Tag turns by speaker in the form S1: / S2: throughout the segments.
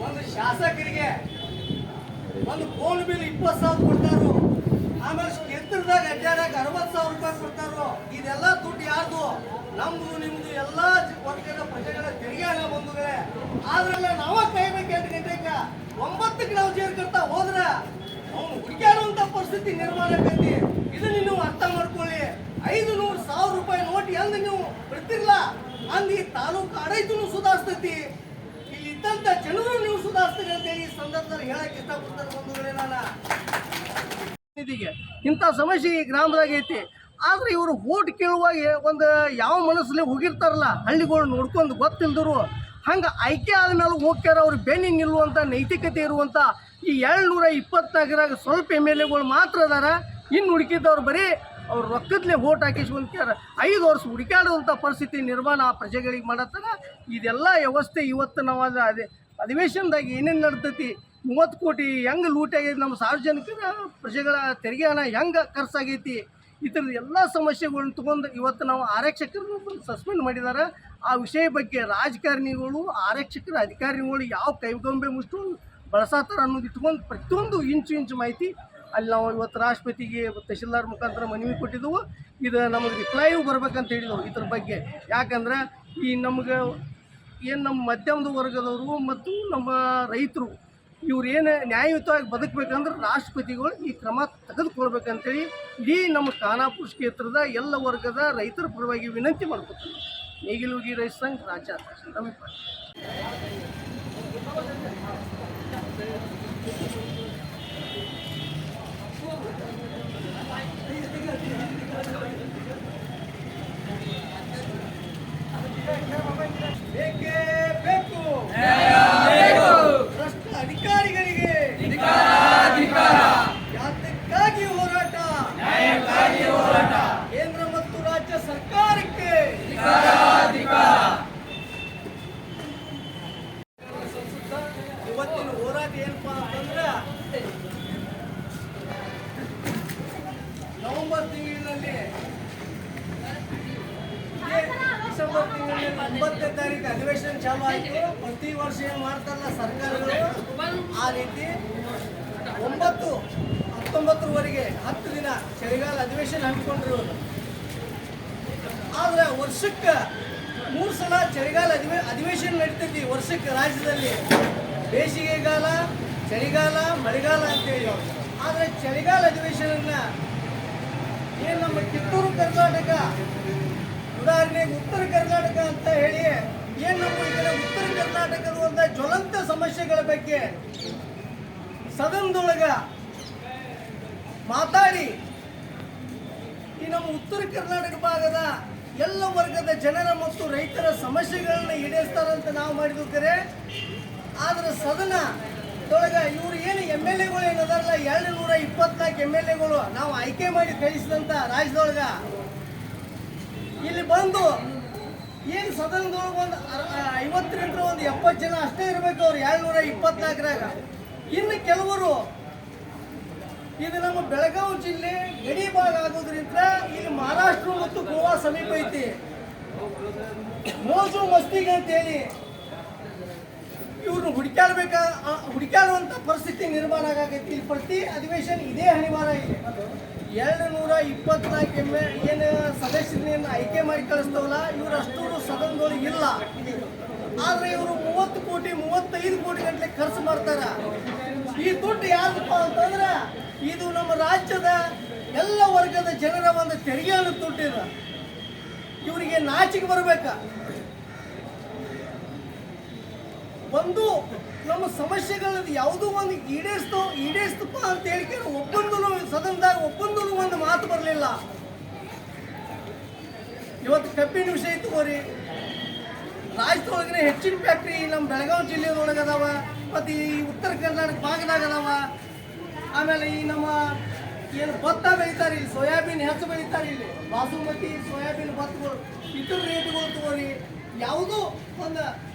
S1: ಒಂದು ಶಾಸಕರಿಗೆ ಒಂದು ಫೋನ್ ಬಿಲ್ 20,000 ಕೊಡ್ತಾರೋ, ಆಮೇಲೆ ಕ್ಷೇತ್ರದಾಗ ಅಡ್ಡಾಡಕ್ಕೆ 60,000 ರೂಪಾಯಿ ಕೊಡ್ತಾರೋ. ಇದೆಲ್ಲ ದುಡ್ಡು ಯಾರ್ದು? ನಮ್ದು ನಿಮ್ದು ಎಲ್ಲ ವರ್ಗದ ಪ್ರಜೆಗಳ ತೆರಿಗೆ ಹಣ ಬಂಧುಗಳೇ. ಆದ್ರಲ್ಲ ನಾವ ಕಾಯ್ಬೇಕು 8 ಗಂಟೆಗೆ 9ಕ್ಕೆ ನಾವು ಸೇರ್ಕೊಳ್ತಾ ಹೋದ್ರೆ ಅವನು ಹುಡುಕ್ಯಾಡುವಂತ ಪರಿಸ್ಥಿತಿ ನಿರ್ಮಾಣ ಆಗೈತಿ. ಇದನ್ನ ನೀವು ಅರ್ಥ ಮಾಡ್ಕೊಳ್ಳಿ. 500,000 ರೂಪಾಯಿ ನೋಟ್ ಎಂದು ನೀವು ಬಿಡ್ತಿರ್ಲ ಅಂದ್ ಈ ತಾಲೂಕು ಆಡಳಿತನು ಸುಧಾರಿಸ್ತೈತಿ, ಇಲ್ಲಿ ಇದ್ದಂತ ಜನರು ನೀವು ಸುಧಾರಿಸ್ತೀರಿ ಅಂತ ಈ ಸಂದರ್ಭದಲ್ಲಿ ಹೇಳಕ್ ಇಷ್ಟಪಡ್ತಾರೆ ಬಂಧುಗಳೇ. ನಾನು ಇಂಥ ಸಮಸ್ಯೆ ಈ ಗ್ರಾಮದಾಗ ಐತಿ. ಆದ್ರೆ ಇವರು ಓಟ್ ಕೇಳುವಾಗ ಒಂದು ಯಾವ ಮನಸ್ಸಲ್ಲಿ ಹೋಗಿರ್ತಾರಲ್ಲ, ಹಳ್ಳಿಗಳು ನೋಡ್ಕೊಂಡು ಗೊತ್ತಿಲ್ದರು ಹಂಗೆ ಆಯ್ಕೆ ಆದ್ಮೇಲೆ ಹೋಗ್ಯಾರ. ಅವ್ರು ಬೆನ್ನಿ ನಿಲ್ಲುವಂಥ ನೈತಿಕತೆ ಇರುವಂಥ ಈ 724 ಸ್ವಲ್ಪ MLAಗಳು ಮಾತ್ರ ಅದಾರ. ಇನ್ನು ಹುಡುಕಿದ್ದವ್ರು ಬರೀ ಅವ್ರು ರೊಕ್ಕದಲ್ಲೇ ಓಟ್ ಹಾಕಿಸ್ಕೊಂಡ್ಯಾರ. 5 ವರ್ಷ ಹುಡುಕಾಡುವಂಥ ಪರಿಸ್ಥಿತಿ ನಿರ್ಮಾಣ ಆ ಪ್ರಜೆಗಳಿಗೆ ಮಾಡತ್ತಾರ. ಇದೆಲ್ಲ ವ್ಯವಸ್ಥೆ ಇವತ್ತು ನಾವು ಅಧಿವೇಶನದಾಗ ಏನೇನು ನಡ್ತೈತಿ, 30 ಕೋಟಿ ಹೆಂಗೆ ಲೂಟ್ ಆಗೈತಿ, ನಮ್ಮ ಸಾರ್ವಜನಿಕರ ಪ್ರಜೆಗಳ ತೆರಿಗೆ ಹಣ ಹೆಂಗೆ ಖರ್ಚಾಗೈತಿ, ಈ ಥರದ ಎಲ್ಲ ಸಮಸ್ಯೆಗಳನ್ನ ತೊಗೊಂಡು ಇವತ್ತು ನಾವು ಆರಕ್ಷಕರನ್ನು ಸಸ್ಪೆಂಡ್ ಮಾಡಿದ್ದಾರೆ. ಆ ವಿಷಯ ಬಗ್ಗೆ ರಾಜಕಾರಣಿಗಳು, ಆರಕ್ಷಕರ ಅಧಿಕಾರಿಗಳು ಯಾವ ಕೈಗೊಂಬೆ ಮುಷ್ಟು ಬಳಸತ್ತಾರ ಅನ್ನೋದು ಇಟ್ಕೊಂಡು ಪ್ರತಿಯೊಂದು ಇಂಚು ಮಾಹಿತಿ ಅಲ್ಲಿ ನಾವು ಇವತ್ತು ರಾಷ್ಟ್ರಪತಿಗೆ ತಹಶೀಲ್ದಾರ್ ಮುಖಾಂತರ ಮನವಿ ಕೊಟ್ಟಿದ್ದೆವು. ಇದು ನಮಗೆ ರಿಪ್ಲೈಯೂ ಬರ್ಬೇಕಂತ ಹೇಳಿದೆವು ಇದ್ರ ಬಗ್ಗೆ. ಯಾಕಂದ್ರೆ ಈ ನಮ್ಗೆ ಏನು ನಮ್ಮ ಮಧ್ಯಮದ ವರ್ಗದವರು ಮತ್ತು ನಮ್ಮ ರೈತರು ಇವ್ರು ಏನು ನ್ಯಾಯಯುತವಾಗಿ ಬದುಕಬೇಕಂದ್ರೆ ರಾಷ್ಟ್ರಪತಿಗಳು ಈ ಕ್ರಮ ತೆಗೆದುಕೊಳ್ಬೇಕಂತೇಳಿ ಇಡೀ ನಮ್ಮ ಖಾನಾಪುರ ಕ್ಷೇತ್ರದ ಎಲ್ಲ ವರ್ಗದ ರೈತರ ಪರವಾಗಿ ವಿನಂತಿ ಮಾಡ್ಕೊತೀವಿ. ನೇಗಿಲುಗಿ ರೈತ ಸಂಘ ರಾಜ್ಯಾಧ್ಯಕ್ಷ ರಮೇಶ್. ಬೇಕೇ ಬೇಕು ಭ್ರಷ್ಟ ಅಧಿಕಾರಿಗಳಿಗೆ ಯಾತಕ್ಕಾಗಿ ಹೋರಾಟ, ಕೇಂದ್ರ ಮತ್ತು ರಾಜ್ಯ ಸರ್ಕಾರಕ್ಕೆ ಇವತ್ತಿನ ಹೋರಾಟ ಏನಪ್ಪಾ ಅಂತಂದ್ರೆ ನವೆಂಬರ್ ತಿಂಗಳಿನಲ್ಲಿ ಡಿಸೆಂಬರ್ ತಿಂಗಳಲ್ಲಿ 9ನೇ ತಾರೀಕು ಅಧಿವೇಶನ ಚಾಲು ಆಯಿತು. ಪ್ರತಿ ವರ್ಷ ಏನು ಮಾಡ್ತಾರಲ್ಲ ಸರ್ಕಾರಗಳು ಆ ರೀತಿ 9-19ರವರೆಗೆ 10 ದಿನ ಚಳಿಗಾಲ ಅಧಿವೇಶನ ಹಮ್ಮಿಕೊಂಡಿರೋದು. ಆದರೆ ವರ್ಷಕ್ಕೆ 3 ಸಲ ಚಳಿಗಾಲ ಅಧಿವೇಶನ ನಡೀತೈತಿ ವರ್ಷಕ್ಕೆ ರಾಜ್ಯದಲ್ಲಿ. ಬೇಸಿಗೆಗಾಲ, ಚಳಿಗಾಲ, ಮಳೆಗಾಲ ಅಂತೇಳಿ. ಆದರೆ ಚಳಿಗಾಲ ಅಧಿವೇಶನ ಏನು ನಮ್ಮ ಕಿತ್ತೂರು ಕರ್ನಾಟಕ, ಉದಾಹರಣೆಗೆ ಉತ್ತರ ಕರ್ನಾಟಕ ಅಂತ ಹೇಳಿ ಏನು ನಮ್ಮ ಈ ಕಡೆ ಉತ್ತರ ಕರ್ನಾಟಕದ ಒಂದು ಜ್ವಲಂತ ಸಮಸ್ಯೆಗಳ ಬಗ್ಗೆ ಸದನದೊಳಗ ಮಾತಾಡಿ ಈ ನಮ್ಮ ಉತ್ತರ ಕರ್ನಾಟಕ ಭಾಗದ ಎಲ್ಲ ವರ್ಗದ ಜನರ ಮತ್ತು ರೈತರ ಸಮಸ್ಯೆಗಳನ್ನ ಈಡೇರಿಸ್ತಾರಂತ ನಾವು ಮಾಡಿದ್ವು ಕರೆ. ಆದ್ರೆ ಸದನದೊಳಗ ಇವರು ಏನು MLAಗಳು ಏನದಾರಲ್ಲ 224 MLAಗಳು ನಾವು ಆಯ್ಕೆ ಮಾಡಿ ಕಳಿಸಿದಂತ ರಾಜ್ಯದೊಳಗ ಇಲ್ಲಿ ಬಂದು ಏನು ಸದನದೊಳಗೆ ಒಂದು 50ರಿಂದ 70 ಜನ ಅಷ್ಟೇ ಇರಬೇಕು. ಅವ್ರು 224ರಾಗ ಇನ್ನು ಕೆಲವರು ಇದು ನಮ್ಮ ಬೆಳಗಾವಿ ಜಿಲ್ಲೆ ಗಡಿ ಭಾಗ ಆಗೋದ್ರಿಂದ ಇಲ್ಲಿ ಮಹಾರಾಷ್ಟ್ರ ಮತ್ತು ಗೋವಾ ಸಮೀಪ ಐತಿ. ಮೋಜು ಮಸ್ತಿಗೆ ಅಂತೇಳಿ ಇವ್ರನ್ನ ಹುಡುಕಾಡುವಂಥ ಪರಿಸ್ಥಿತಿ ನಿರ್ಮಾಣ ಆಗೈತಿ. ಇಲ್ಲಿ ಪ್ರತಿ ಅಧಿವೇಶನ ಇದೇ ಅನಿವಾರ ಇದೆ. 224 ಏನು ಸದಸ್ಯರನ್ನ ಆಯ್ಕೆ ಮಾಡಿ ಕಳಿಸ್ತಾವಲ್ಲ, ಇವರು ಅಷ್ಟು ಸದನದೊಳಗೆ ಇಲ್ಲ. ಆದರೆ ಇವರು 30 ಕೋಟಿ 35 ಕೋಟಿ ಗಂಟಲೆ ಖರ್ಚು ಮಾಡ್ತಾರ. ಈ ದುಡ್ಡು ಯಾರಪ್ಪ ಅಂತಂದ್ರೆ ಇದು ನಮ್ಮ ರಾಜ್ಯದ ಎಲ್ಲ ವರ್ಗದ ಜನರ ಒಂದು ತೆರಿಗೆ ದುಡ್ಡಿದೆ. ಇವರಿಗೆ ನಾಚಿಕೆ ಬರಬೇಕ. ಒಂದು ನಮ್ಮ ಸಮಸ್ಯೆಗಳದ್ದು ಯಾವುದೋ ಒಂದು ಈಡೇರಿಸ್ತಪ್ಪ ಅಂತ ಹೇಳಿಕೆ ಒಬ್ಬಂದೂ ಸದನದಾಗ ಒಂದು ಮಾತು ಬರಲಿಲ್ಲ. ಇವತ್ತು ಕಬ್ಬಿನ ವಿಷಯ ತಗೋರಿ, ರಾಜ್ಯದೊಳಗನೆ ಹೆಚ್ಚಿನ ಫ್ಯಾಕ್ಟ್ರಿ ನಮ್ಮ ಬೆಳಗಾವಿ ಜಿಲ್ಲೆಯೊಳಗೆ ಅದಾವ, ಮತ್ತು ಈ ಉತ್ತರ ಕರ್ನಾಟಕ ಭಾಗದಾಗ ಅದಾವ. ಆಮೇಲೆ ಈ ನಮ್ಮ ಏನು ಭತ್ತ ಬೆಳೀತಾರೆ, ಇಲ್ಲಿ ಸೋಯಾಬೀನ್ ಹೆಚ್ಚು ಬೆಳೀತಾರೆ. ಇಲ್ಲಿ ಬಾಸುಮತಿ ಸೋಯಾಬೀನ್ ಭತ್ತಗಳು ಇತರ ರೇಟ್ಗಳು ತಗೋರಿ. ಯಾವುದೋ ಒಂದು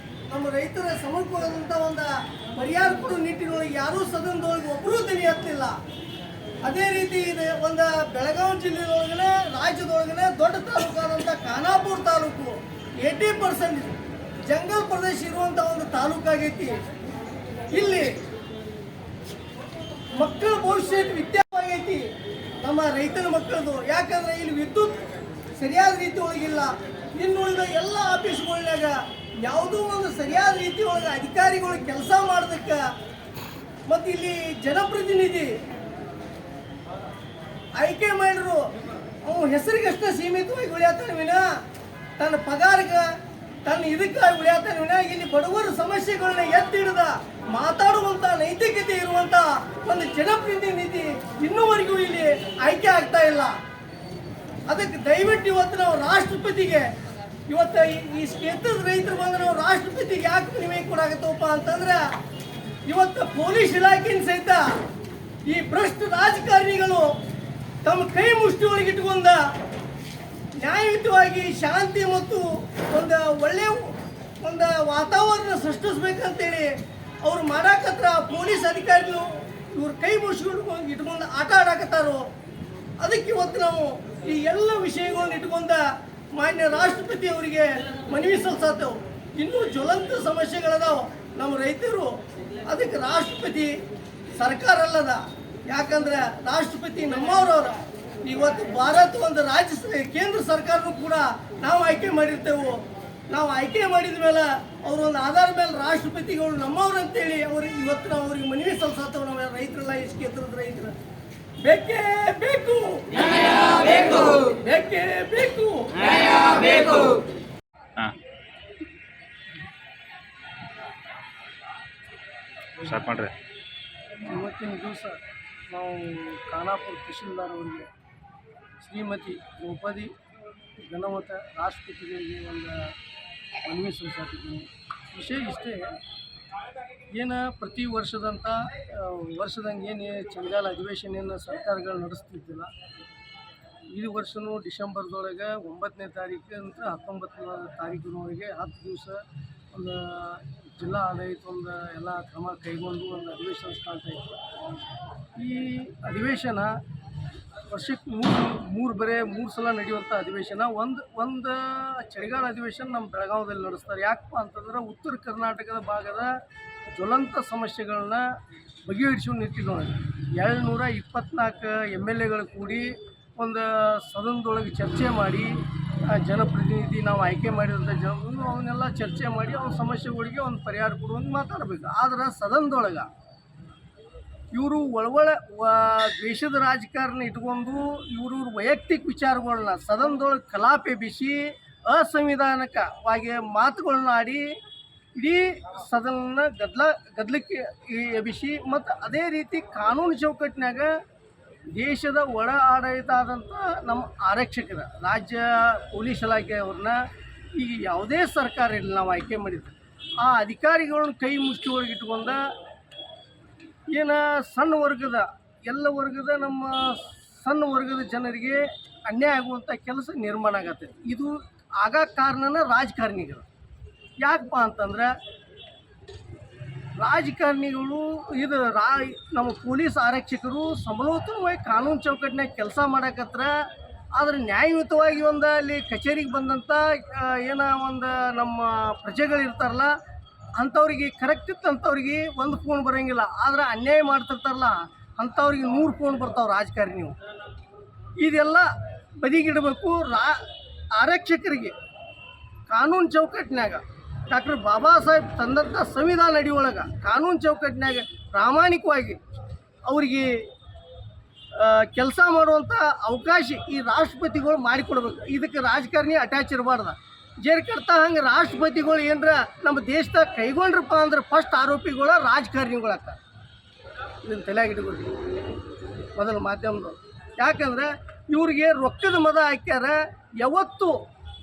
S1: ನಮ್ಮ ರೈತರ ಸಮರ್ಪವಾದಂಥ ಒಂದು ಪರಿಹಾರ ಕೊಡೋ ನಿಟ್ಟಿನೊಳಗೆ ಯಾರೂ ಸದನದೊಳಗೆ ಒಬ್ಬರೂ ದನಿ ಹತ್ತಿಲ್ಲ. ಅದೇ ರೀತಿ ಇದೆ ಒಂದು ಬೆಳಗಾವಿ ಜಿಲ್ಲೆಯೊಳಗನೆ ರಾಜ್ಯದೊಳಗನೆ ದೊಡ್ಡ ತಾಲೂಕಾದಂಥ ಖಾನಾಪುರ ತಾಲೂಕು 80% ಜಂಗಲ್ ಪ್ರದೇಶ ಇರುವಂಥ ಒಂದು ತಾಲೂಕಾಗೈತಿ. ಇಲ್ಲಿ ಮಕ್ಕಳ ಭವಿಷ್ಯ ವಿದ್ಯಾವಾಗೈತಿ ನಮ್ಮ ರೈತರ ಮಕ್ಕಳದು. ಯಾಕಂದ್ರೆ ಇಲ್ಲಿ ವಿದ್ಯುತ್ ಸರಿಯಾದ ರೀತಿ ಒಳಗಿಲ್ಲ. ಇನ್ನುಳಿದ ಎಲ್ಲ ಆಫೀಸ್ಗಳಾಗ ಯಾವುದೋ ಒಂದು ಸರಿಯಾದ ರೀತಿ ಒಳಗೆ ಅಧಿಕಾರಿಗಳು ಕೆಲಸ ಮಾಡೋದಕ್ಕೆ ಮತ್ತು ಇಲ್ಲಿ ಜನಪ್ರತಿನಿಧಿ ಆಯ್ಕೆ ಮಾಡಿದ್ರು ಅವನು ಹೆಸರಿಗಷ್ಟೇ ಸೀಮಿತವಾಗಿ ಉಳಿಯತಾನ ವಿನ ತನ್ನ ಪಗಾರಕ್ಕೆ ತನ್ನ ಇದಕ್ಕಾಗಿ ಉಳಿಯತಾನ ವಿನ ಇಲ್ಲಿ ಬಡವರ ಸಮಸ್ಯೆಗಳನ್ನ ಎತ್ತಿಡಿದ ಮಾತಾಡುವಂಥ ನೈತಿಕತೆ ಇರುವಂಥ ಒಂದು ಜನಪ್ರತಿನಿಧಿ ಇನ್ನೂವರೆಗೂ ಇಲ್ಲಿ ಆಯ್ಕೆ ಆಗ್ತಾ ಇಲ್ಲ. ಅದಕ್ಕೆ ದಯವಿಟ್ಟು ಇವತ್ತು ನಾವು ರಾಷ್ಟ್ರಪತಿಗೆ ಇವತ್ತು ಈ ಕ್ಷೇತ್ರದ ರೈತರು ಬಂದು ನಾವು ರಾಷ್ಟ್ರಪತಿಗೆ ಯಾಕೆ ಮನವಿ ಕೊಡಾಕತ್ತವಪ್ಪ ಅಂತಂದ್ರೆ ಇವತ್ತು ಪೊಲೀಸ್ ಇಲಾಖೆಯ ಸಹಿತ ಈ ಭ್ರಷ್ಟ ರಾಜಕಾರಣಿಗಳು ತಮ್ಮ ಕೈ ಮುಷ್ಟಿ ಒಳಗಿಟ್ಕೊಂಡ ನ್ಯಾಯಯುತವಾಗಿ ಶಾಂತಿ ಮತ್ತು ಒಂದು ಒಳ್ಳೆಯ ಒಂದು ವಾತಾವರಣ ಸೃಷ್ಟಿಸ್ಬೇಕಂತೇಳಿ ಅವ್ರು ಮಾಡಾಕತ್ರ ಪೊಲೀಸ್ ಅಧಿಕಾರಿಗಳು ಇವ್ರ ಕೈ ಮುಷ್ಟಿಕೊಂಡು ಇಟ್ಕೊಂಡು ಆಟ ಆಡಾಕತ್ತಾರೋ. ಅದಕ್ಕೆ ಇವತ್ತು ನಾವು ಈ ಎಲ್ಲ ವಿಷಯಗಳನ್ನ ಇಟ್ಕೊಂಡ ಮಾನ್ಯ ರಾಷ್ಟ್ರಪತಿ ಅವರಿಗೆ ಮನವಿ ಸಲ್ಲಿಸತ್ತೇವೆ. ಇನ್ನೂ ಜ್ವಲಂತ ಸಮಸ್ಯೆಗಳದಾವ ನಮ್ಮ ರೈತರು. ಅದಕ್ಕೆ ರಾಷ್ಟ್ರಪತಿ ಸರ್ಕಾರ ಅಲ್ಲದ, ಯಾಕಂದ್ರೆ ರಾಷ್ಟ್ರಪತಿ ನಮ್ಮವ್ರವ್ರ. ಇವತ್ತು ಭಾರತ ಒಂದು ಕೇಂದ್ರ ಸರ್ಕಾರನೂ ಕೂಡ ನಾವು ಆಯ್ಕೆ ಮಾಡಿರ್ತೇವೆ. ನಾವು ಆಯ್ಕೆ ಮಾಡಿದ ಮೇಲೆ ಅವರೊಂದು ಆಧಾರ ಮೇಲೆ ರಾಷ್ಟ್ರಪತಿಗಳು ನಮ್ಮವ್ರು ಅಂತೇಳಿ ಅವ್ರಿಗೆ ಇವತ್ತು ನಾವು ಅವ್ರಿಗೆ ಮನವಿ ಸಲ್ಲಿಸತ್ತೇವೆ. ನಾವು ರೈತರೆಲ್ಲ ಈ ಕ್ಷೇತ್ರದ ರೈತರು ಬೇಕೇ ಬೇಕು, ಬೇಕೇ ಬೇಕು. ಇವತ್ತಿನ ದಿವಸ ನಾವು ಖಾನಾಪುರ ತಹಶೀಲ್ದಾರ್ ಅವರಿಗೆ ಶ್ರೀಮತಿ ದ್ರೌಪದಿ ಘನವತ ರಾಷ್ಟ್ರಪತಿಗಳಿಗೆ ಒಂದು ಮನವಿ ಸಲ್ಲಿಸಿದ್ದೀನಿ. ವಿಷಯ ಇಷ್ಟೇ, ಏನು ಪ್ರತಿ ವರ್ಷದಂಗೆ ಏನು ಚಳಿಗಾಲ ಅಧಿವೇಶನ ಸರ್ಕಾರಗಳು ನಡೆಸ್ತಿದ್ದಿಲ್ಲ. ಈ ವರ್ಷವೂ ಡಿಸೆಂಬರ್ದೊಳಗೆ 9ನೇ ತಾರೀಕಿಂದ 19ನೇ ತಾರೀಕಿನವರೆಗೆ 10 ದಿವಸ ಒಂದು ಜಿಲ್ಲಾ ಆಡಳಿತ ಒಂದು ಎಲ್ಲ ಕ್ರಮ ಕೈಗೊಂಡು ಒಂದು ಅಧಿವೇಶನ ಸ್ಟಾರ್ಟ್ ಆಯಿತು. ಈ ಅಧಿವೇಶನ ವರ್ಷಕ್ಕೆ ಮೂರು ಸಲ ನಡೆಯುವಂಥ ಅಧಿವೇಶನ. ಒಂದು ಚಳಿಗಾಲ ಅಧಿವೇಶನ ನಮ್ಮ ಬೆಳಗಾವದಲ್ಲಿ ನಡೆಸ್ತಾರೆ. ಯಾಕಪ್ಪ ಅಂತಂದ್ರೆ ಉತ್ತರ ಕರ್ನಾಟಕದ ಭಾಗದ ಜ್ವಲಂತ ಸಮಸ್ಯೆಗಳನ್ನ ಬಗೆಹರಿಸುವ ನಿಟ್ಟಿನೊಳಗೆ 224 MLAಗಳು ಕೂಡಿ ಒಂದು ಸದನದೊಳಗೆ ಚರ್ಚೆ ಮಾಡಿ ಜನಪ್ರತಿನಿಧಿ ನಾವು ಆಯ್ಕೆ ಮಾಡಿದಂಥ ಅವನ್ನೆಲ್ಲ ಚರ್ಚೆ ಮಾಡಿ ಅವ್ರ ಸಮಸ್ಯೆಗಳಿಗೆ ಒಂದು ಪರಿಹಾರ ಕೊಡುವಂಗೆ ಮಾತಾಡಬೇಕು. ಆದ್ರೆ ಸದನದೊಳಗೆ ಇವರು ದೇಶದ ರಾಜಕಾರಣ ಇಟ್ಕೊಂಡು ಇವರು ವೈಯಕ್ತಿಕ ವಿಚಾರಗಳನ್ನ ಸದನದೊಳಗೆ ಕಲಾಪೆ ಬಿಸಿ ಅಸಂವಿಧಾನಿಕವಾಗಿ ಮಾತುಗಳನ್ನ ಆಡಿ ಇಡೀ ಸದನ ಗದ್ದಲಕ್ಕೆ ಎಬ್ಬಿಸಿ ಮತ್ತು ಅದೇ ರೀತಿ ಕಾನೂನು ಚೌಕಟ್ಟಿನಾಗ ದೇಶದ ಒಳ ಆಡಳಿತ ಆದಂಥ ನಮ್ಮ ಆರಕ್ಷಕರ ರಾಜ್ಯ ಪೊಲೀಸ್ ಇಲಾಖೆಯವ್ರನ್ನ ಈಗ ಯಾವುದೇ ಸರ್ಕಾರ ಇಲ್ಲ ನಾವು ಆಯ್ಕೆ ಮಾಡಿದ್ವಿ ಆ ಅಧಿಕಾರಿಗಳನ್ನ ಕೈ ಮುಷ್ಟಿ ಒಳಗೆ ಇಟ್ಕೊಂಡ ಏನು ಎಲ್ಲ ವರ್ಗದ ನಮ್ಮ ಸಣ್ಣ ವರ್ಗದ ಜನರಿಗೆ ಅನ್ಯಾಯ ಆಗುವಂಥ ಕೆಲಸ ನಿರ್ಮಾಣ ಆಗತ್ತೆ. ಇದು ಆಗ ಕಾರಣನ ರಾಜಕಾರಣಿಗಳು. ಯಾಕಪ್ಪ ಅಂತಂದ್ರೆ ರಾಜಕಾರಣಿಗಳು ನಮ್ಮ ಪೊಲೀಸ್ ಆರಕ್ಷಕರು ಸಮಲೋಚನವಾಗಿ ಕಾನೂನು ಚೌಕಟ್ಟಿನಾಗ ಕೆಲಸ ಮಾಡಕತ್ರ. ಆದರೆ ನ್ಯಾಯಯುತವಾಗಿ ಒಂದು ಅಲ್ಲಿ ಕಚೇರಿಗೆ ಬಂದಂಥ ಒಂದು ನಮ್ಮ ಪ್ರಜೆಗಳಿರ್ತಾರಲ್ಲ ಅಂಥವ್ರಿಗೆ ಕರೆಕ್ಟ್ ಇತ್ತು ಅಂಥವ್ರಿಗೆ ಒಂದು ಫೋನ್ ಬರೋಂಗಿಲ್ಲ. ಆದರೆ ಅನ್ಯಾಯ ಮಾಡ್ತಿರ್ತಾರಲ್ಲ ಅಂಥವ್ರಿಗೆ 100 ಫೋನ್ ಬರ್ತಾವೆ ರಾಜಕಾರಣಿವು. ಇದೆಲ್ಲ ಬದಿಗಿಡಬೇಕು. ಆರಕ್ಷಕರಿಗೆ ಕಾನೂನು ಚೌಕಟ್ಟಿನಾಗ ಡಾಕ್ಟರ್ ಬಾಬಾ ಸಾಹೇಬ್ ತಂದಂಥ ಸಂವಿಧಾನ ಅಡಿಯೊಳಗೆ ಕಾನೂನು ಚೌಕಟ್ಟಿನಾಗ ಪ್ರಾಮಾಣಿಕವಾಗಿ ಅವರಿಗೆ ಕೆಲಸ ಮಾಡುವಂಥ ಅವಕಾಶ ಈ ರಾಷ್ಟ್ರಪತಿಗಳು ಮಾಡಿಕೊಡ್ಬೇಕು. ಇದಕ್ಕೆ ರಾಜಕಾರಣಿ ಅಟ್ಯಾಚ್ ಇರಬಾರ್ದು. ಜೇರ್ಕರ್ತ ಹಂಗೆ ರಾಷ್ಟ್ರಪತಿಗಳು ಏನರ ನಮ್ಮ ದೇಶದಾಗ ಕೈಗೊಂಡ್ರಪ್ಪ ಅಂದ್ರೆ ಫಸ್ಟ್ ಆರೋಪಿಗಳು ರಾಜಕಾರಣಿಗಳಾಗ್ತಾರೆ. ಇದನ್ನು ತಲೆಯಾಗಿ ಇಟ್ಕೊಳ್ರಿ ಮೊದಲು ಮಾಧ್ಯಮದವ್ರು. ಯಾಕಂದ್ರೆ ಇವ್ರಿಗೆ ರೊಕ್ಕದ ಮದ ಹಾಕ್ಯಾರ. ಯಾವತ್ತು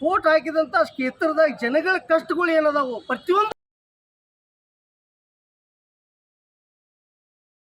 S1: ವೋಟ್ ಹಾಕಿದಂಥ ಕ್ಷೇತ್ರದಾಗ ಜನಗಳ ಕಷ್ಟಗಳು ಏನದಾವು ಪ್ರತಿಯೊಂದು